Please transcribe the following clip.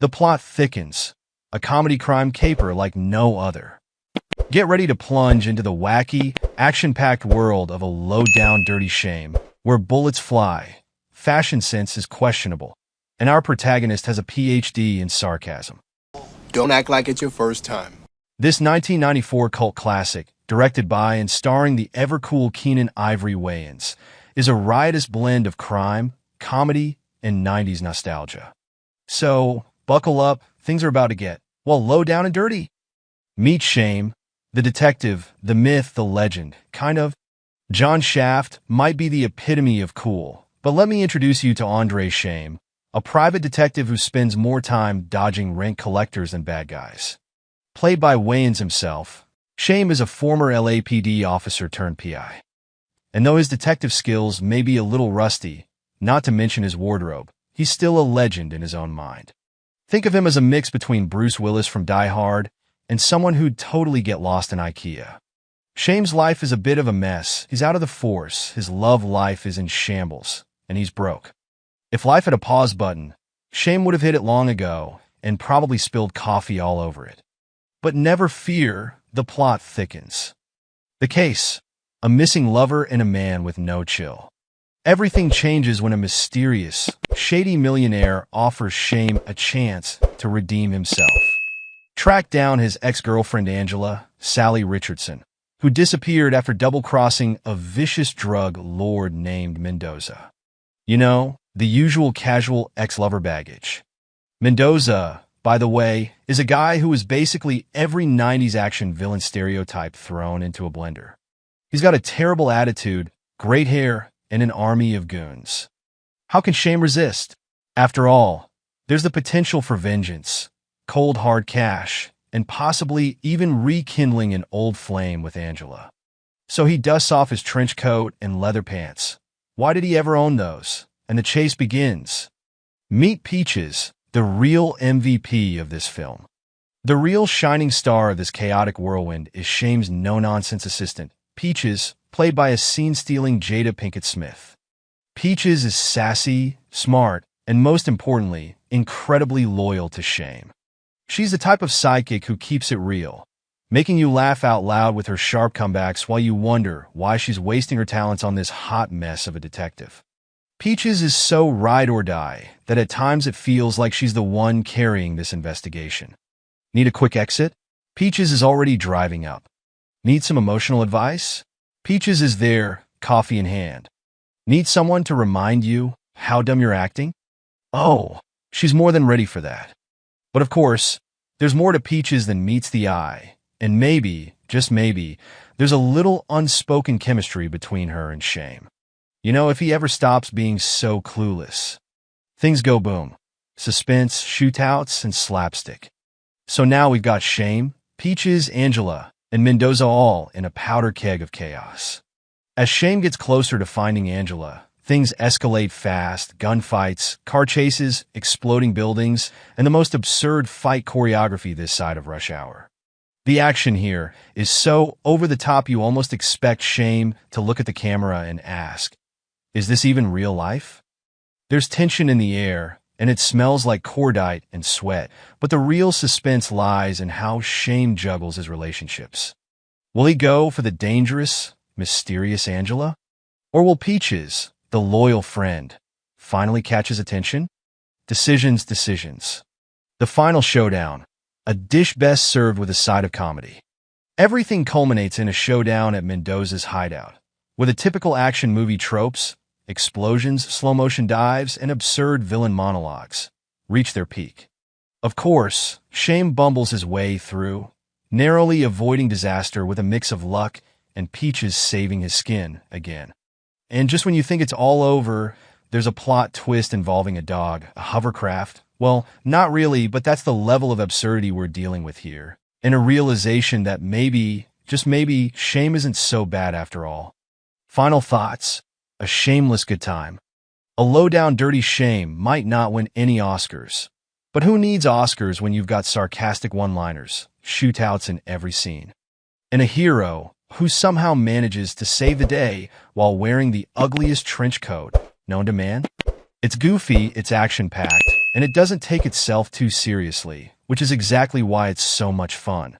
The plot thickens, a comedy crime caper like no other. Get ready to plunge into the wacky, action-packed world of a low-down dirty shame, where bullets fly, fashion sense is questionable, and our protagonist has a PhD in sarcasm. Don't act like it's your first time. This 1994 cult classic, directed by and starring the ever-cool Keenan Ivory Wayans, is a riotous blend of crime, comedy, and 90s nostalgia. So, buckle up, things are about to get, well, low down and dirty. Meet Shame, the detective, the myth, the legend, kind of. John Shaft might be the epitome of cool, but let me introduce you to Andre Shame, a private detective who spends more time dodging rent collectors than bad guys. Played by Wayans himself, Shame is a former LAPD officer turned PI. And though his detective skills may be a little rusty, not to mention his wardrobe, he's still a legend in his own mind. Think of him as a mix between Bruce Willis from Die Hard and someone who'd totally get lost in IKEA. Shame's life is a bit of a mess. He's out of the force, his love life is in shambles, and he's broke. If life had a pause button, Shame would have hit it long ago and probably spilled coffee all over it. But never fear, the plot thickens. The case: a missing lover and a man with no chill. Everything changes when a mysterious, shady millionaire offers Shame a chance to redeem himself. Track down his ex-girlfriend Angela, Sally Richardson, who disappeared after double-crossing a vicious drug lord named Mendoza. You know, the usual casual ex-lover baggage. Mendoza, by the way, is a guy who is basically every 90s action villain stereotype thrown into a blender. He's got a terrible attitude, great hair, and an army of goons. How can Shame resist? After all, there's the potential for vengeance, cold hard cash, and possibly even rekindling an old flame with Angela. So he dusts off his trench coat and leather pants. Why did he ever own those? And the chase begins. Meet Peaches, the real MVP of this film. The real shining star of this chaotic whirlwind is Shame's no-nonsense assistant, Peaches, played by a scene-stealing Jada Pinkett Smith. Peaches is sassy, smart, and most importantly, incredibly loyal to Shame. She's the type of sidekick who keeps it real, making you laugh out loud with her sharp comebacks while you wonder why she's wasting her talents on this hot mess of a detective. Peaches is so ride or die that at times it feels like she's the one carrying this investigation. Need a quick exit? Peaches is already driving up. Need some emotional advice? Peaches is there, coffee in hand. Need someone to remind you how dumb you're acting? Oh, she's more than ready for that. But of course, there's more to Peaches than meets the eye, and maybe, just maybe, there's a little unspoken chemistry between her and Shame. You know, if he ever stops being so clueless. Things go boom. Suspense, shootouts, and slapstick. So now we've got Shame, Peaches, Angela, and Mendoza all in a powder keg of chaos. As Shame gets closer to finding Angela, things escalate fast: gunfights, car chases, exploding buildings, and the most absurd fight choreography this side of rush hour. The action here is so over the top you almost expect Shame to look at the camera and ask, is this even real life? There's tension in the air, and it smells like cordite and sweat, but the real suspense lies in how Shame juggles his relationships. Will he go for the dangerous, mysterious Angela? Or will Peaches, the loyal friend, finally catch his attention? Decisions. The final showdown, a dish best served with a side of comedy. Everything culminates in a showdown at Mendoza's hideout, with a typical action movie tropes: explosions, slow-motion dives, and absurd villain monologues reach their peak. Of course, Shame bumbles his way through, narrowly avoiding disaster with a mix of luck and Peaches saving his skin again. And just when you think it's all over, there's a plot twist involving a dog, a hovercraft. Well, not really, but that's the level of absurdity we're dealing with here. And a realization that maybe, just maybe, Shame isn't so bad after all. Final thoughts. A shameless good time. A low-down dirty Shame might not win any Oscars. But who needs Oscars when you've got sarcastic one-liners, shootouts in every scene? And a hero who somehow manages to save the day while wearing the ugliest trench coat known to man? It's goofy, it's action-packed, and it doesn't take itself too seriously, which is exactly why it's so much fun.